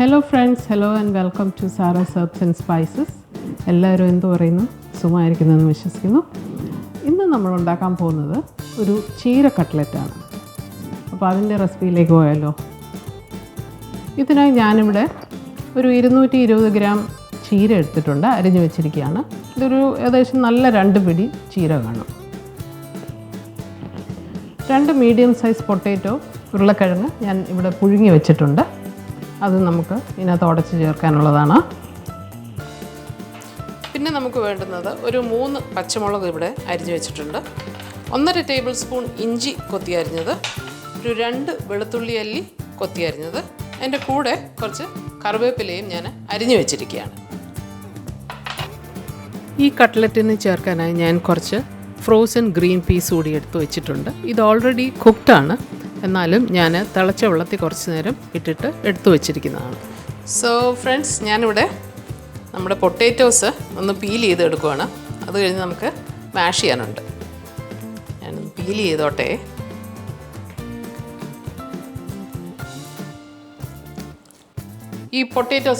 Hello friends, hello and welcome to Sara's herbs and spices. എല്ലാവരും എന്തു പറയുന്നു? സുഖമായിരിക്കുന്നെന്ന് വിശ്വസിക്കുന്നു. ഇന്ന് നമ്മൾ ഉണ്ടാക്കാൻ പോകുന്നത് ഒരു ചീര കട്ട്ലറ്റാണ്. അപ്പോൾ അതിൻ്റെ റെസിപ്പിയിലേക്ക് പോയാലോ. ഇതിനായി ഞാനിവിടെ ഒരു 220 ഗ്രാം ചീര എടുത്തിട്ടുണ്ട്, അരിഞ്ഞു വെച്ചിരിക്കുകയാണ്. ഇതൊരു ഏകദേശം നല്ല 2 പിടി ചീര കാണും. 2 മീഡിയം സൈസ് പൊട്ടാറ്റോ, ഉരുളക്കിഴങ്ങ് ഞാൻ ഇവിടെ പുഴുങ്ങി വെച്ചിട്ടുണ്ട്. അത് നമുക്ക് ഇതിനകത്ത് ഉടച്ച് ചേർക്കാനുള്ളതാണ്. പിന്നെ നമുക്ക് വേണ്ടുന്നത് ഒരു 3 പച്ചമുളക് ഇവിടെ അരിഞ്ഞു വെച്ചിട്ടുണ്ട്, 1.5 ടേബിൾ സ്പൂൺ ഇഞ്ചി കൊത്തി അരിഞ്ഞത്, ഒരു 2 വെളുത്തുള്ളി അല്ലി കൊത്തി അരിഞ്ഞത്, അതിൻ്റെ കൂടെ കുറച്ച് കറിവേപ്പിലയും ഞാൻ അരിഞ്ഞു വെച്ചിരിക്കുകയാണ്. ഈ കട്ട്ലറ്റിന് ചേർക്കാനായി ഞാൻ കുറച്ച് ഫ്രോസൺ ഗ്രീൻ പീസ് കൂടി എടുത്ത് വെച്ചിട്ടുണ്ട്. ഇത് ഓൾറെഡി കുക്ക്ഡാണ്, എന്നാലും ഞാൻ തിളച്ച വെള്ളത്തിൽ കുറച്ച് നേരം ഇട്ടിട്ട് എടുത്തു വെച്ചിരിക്കുന്നതാണ്. സോ ഫ്രണ്ട്സ്, ഞാനിവിടെ നമ്മുടെ പൊട്ടാറ്റോസ് ഒന്ന് പീൽ ചെയ്ത് എടുക്കുവാണ്. അത് കഴിഞ്ഞ് നമുക്ക് മാഷ് ചെയ്യാനുണ്ട്. ഞാനൊന്ന് പീൽ ചെയ്തോട്ടെ. ഈ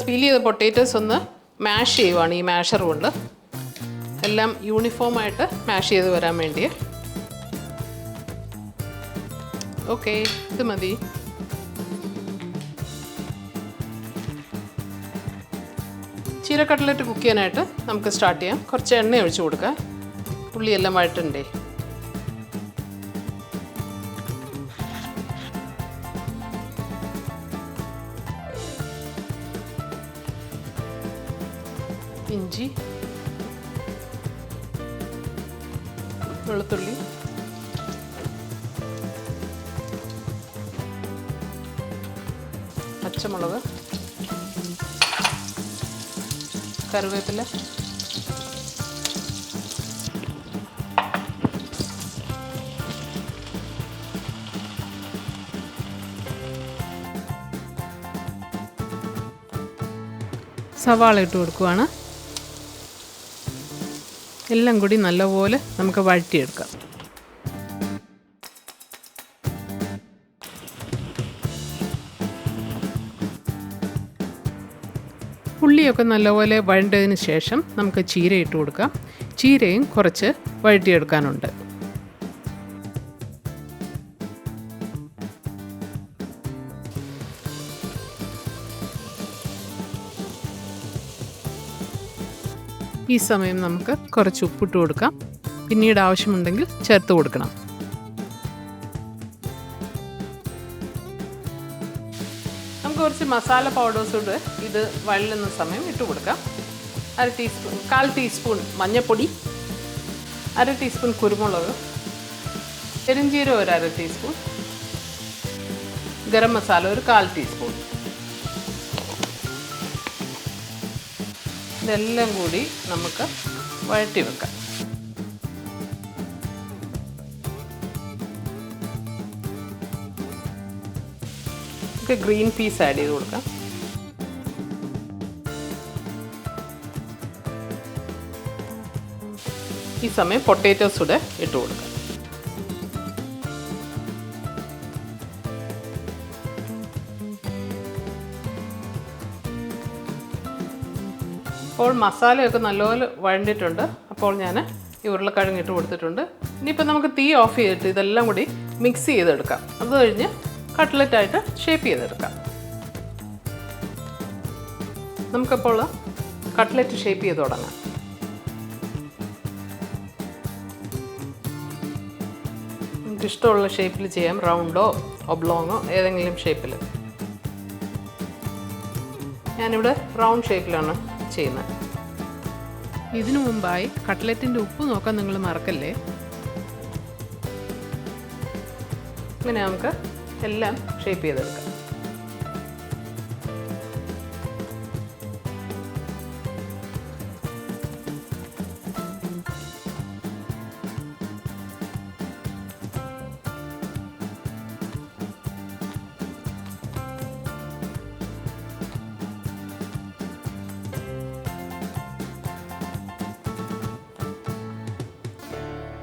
പീൽ ചെയ്ത പൊട്ടാറ്റോസ് ഒന്ന് മാഷ് ചെയ്യുവാണ് ഈ മാഷർ കൊണ്ട്. എല്ലാം യൂണിഫോമായിട്ട് മാഷ് ചെയ്ത് വരാൻ വേണ്ടി. ഓക്കെ, ഇത് മതി. ചീര കട്ട്ലറ്റ് കുക്ക് ചെയ്യാനായിട്ട് നമുക്ക് സ്റ്റാർട്ട് ചെയ്യാം. കുറച്ച് എണ്ണ ഒഴിച്ച് കൊടുക്കാം. ഉള്ളിയെല്ലാം വഴറ്റണ്ടേ. ഇഞ്ചി, വെളുത്തുള്ളി, പച്ചമുളക്, കറിവേപ്പില, സവാള ഇട്ട് കൊടുക്കുവാണ്. എല്ലാം കൂടി നല്ലപോലെ നമുക്ക് വഴറ്റിയെടുക്കാം. ഉള്ളിയൊക്കെ നല്ലപോലെ വഴണ്ടതിന് ശേഷം നമുക്ക് ചീര ഇട്ട് കൊടുക്കാം. ചീരയും കുറച്ച് വഴറ്റിയെടുക്കാനുണ്ട്. ഈ സമയം നമുക്ക് കുറച്ച് ഉപ്പിട്ട് കൊടുക്കാം. പിന്നീട് ആവശ്യമുണ്ടെങ്കിൽ ചേർത്ത് കൊടുക്കണം. നമുക്ക് കുറച്ച് മസാല പൗഡേഴ്സ് കൂടെ ഇത് വഴലുന്ന സമയം ഇട്ട് കൊടുക്കാം. 1/4 ടീസ്പൂൺ മഞ്ഞൾപ്പൊടി, 1/2 ടീസ്പൂൺ കുരുമുളക്, പെരുംജീരകം ഒരു 1/2 ടീസ്പൂൺ, ഗരം മസാല ഒരു 1/4 ടീസ്പൂൺ. ഇതെല്ലാം കൂടി നമുക്ക് വഴറ്റി വെക്കാം. നമുക്ക് ഗ്രീൻ പീസ് ആഡ് ചെയ്ത് കൊടുക്കാം. ഈ സമയം പൊട്ടാറ്റോസ് കൂടെ ഇട്ട് കൊടുക്കാം. അപ്പോൾ മസാലയൊക്കെ നല്ലപോലെ വഴണ്ടിട്ടുണ്ട്. അപ്പോൾ ഞാൻ ഈ ഉരുളക്കിഴങ്ങ് ഇട്ട് കൊടുത്തിട്ടുണ്ട്. ഇനിയിപ്പോൾ നമുക്ക് തീ ഓഫ് ചെയ്തിട്ട് ഇതെല്ലാം കൂടി മിക്സ് ചെയ്തെടുക്കാം. അത് കഴിഞ്ഞ് കട്ട്ലറ്റായിട്ട് ഷേപ്പ് ചെയ്തെടുക്കാം. നമുക്കപ്പോൾ കട്ട്ലറ്റ് ഷേപ്പ് ചെയ്ത് തുടങ്ങാം. നമുക്കിഷ്ടമുള്ള ഷേപ്പിൽ ചെയ്യാം. റൗണ്ടോ ഒബ്ലോങ്ങോ ഏതെങ്കിലും ഷേപ്പിൽ. ഞാനിവിടെ റൗണ്ട് ഷേപ്പിലാണ് ചെയ്യുന്നത്. ഇതിനു മുമ്പായി കട്ട്ലറ്റിൻ്റെ ഉപ്പ് നോക്കാൻ നിങ്ങൾ മറക്കല്ലേ. ഇങ്ങനെ നമുക്ക് എല്ലാം ഷേപ്പ് ചെയ്തെടുക്കാം.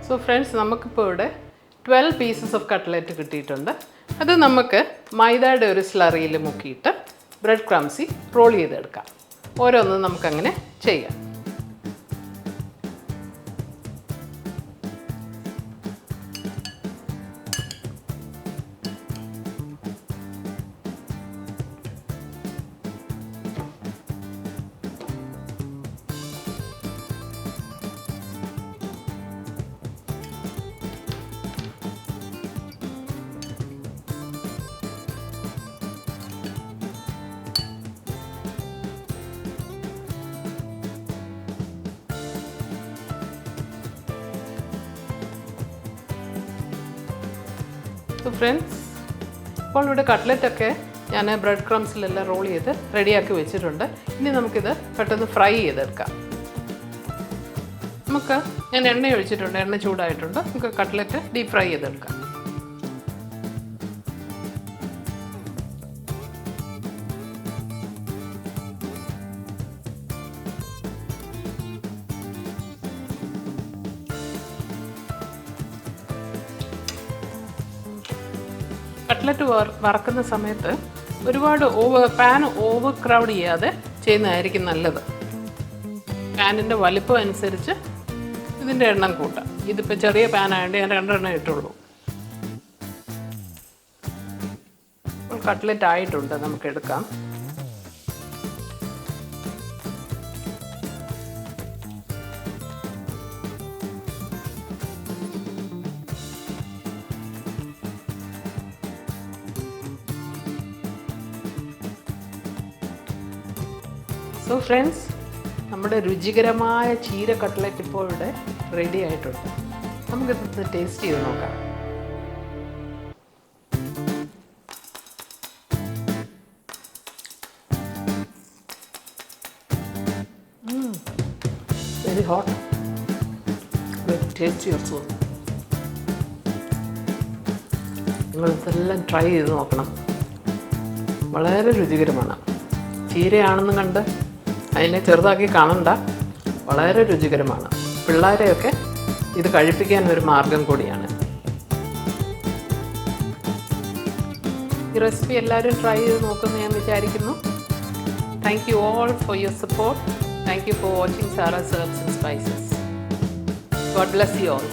സോ ഫ്രണ്ട്സ്, നമുക്കിപ്പോൾ ഇവിടെ 12 പീസസ് ഓഫ് കട്ട്ലറ്റ് കിട്ടിയിട്ടുണ്ട്. അത് നമുക്ക് മൈദയുടെ ഒരു സ്ലറിയിൽ മുക്കിയിട്ട് ബ്രെഡ് ക്രംസിൽ റോൾ ചെയ്തെടുക്കാം. ഓരോന്നും നമുക്കങ്ങനെ ചെയ്യാം. ഫ്രണ്ട്സ്, ഇപ്പോൾ ഇവിടെ കട്ട്ലറ്റൊക്കെ ഞാൻ ബ്രെഡ് ക്രംസിലെല്ലാം റോൾ ചെയ്ത് റെഡിയാക്കി വെച്ചിട്ടുണ്ട്. ഇനി നമുക്കിത് പെട്ടെന്ന് ഫ്രൈ ചെയ്തെടുക്കാം. ഞാൻ എണ്ണ ഒഴിച്ചിട്ടുണ്ട്, എണ്ണ ചൂടായിട്ടുണ്ട്. നമുക്ക് കട്ട്ലറ്റ് ഡീപ് ഫ്രൈ ചെയ്തെടുക്കാം. കട്ട്ലറ്റ് വറക്കുന്ന സമയത്ത് ഒരുപാട് പാൻ ഓവർ ക്രൗഡ് ചെയ്യാതെ ചെയ്യുന്നതായിരിക്കും നല്ലത്. പാനിൻ്റെ വലിപ്പം അനുസരിച്ച് ഇതിൻ്റെ എണ്ണം കൂട്ടാം. ഇതിപ്പോൾ ചെറിയ പാനായതുകൊണ്ട് ഞാൻ 2 എണ്ണം ഇട്ടുള്ളൂ. ഇപ്പോൾ കട്ട്ലറ്റ് ആയിട്ടുണ്ട്, നമുക്ക് എടുക്കാം. സോ ഫ്രണ്ട്സ്, നമ്മുടെ രുചികരമായ ചീര കട്ട്ലറ്റ് ഇപ്പോൾ ഇവിടെ റെഡി ആയിട്ടുണ്ട്. നമുക്കിത് ടേസ്റ്റ് ചെയ്ത് നോക്കാം. Very hot, very tasty also. നിങ്ങളിതെല്ലാം ട്രൈ ചെയ്ത് നോക്കണം. വളരെ രുചികരമാണ്. ചീരയാണെന്ന് കണ്ട് അതിനെ ചെറുതാക്കി കാണണ്ട, വളരെ രുചികരമാണ്. പിള്ളേരെയൊക്കെ ഇത് കഴിപ്പിക്കാൻ ഒരു മാർഗം കൂടിയാണ്. ഈ റെസിപ്പി എല്ലാവരും ട്രൈ ചെയ്ത് നോക്കുമെന്ന് ഞാൻ വിചാരിക്കുന്നു. Thank you all for your support. Thank you for watching Sara's herbs and spices. God bless you all.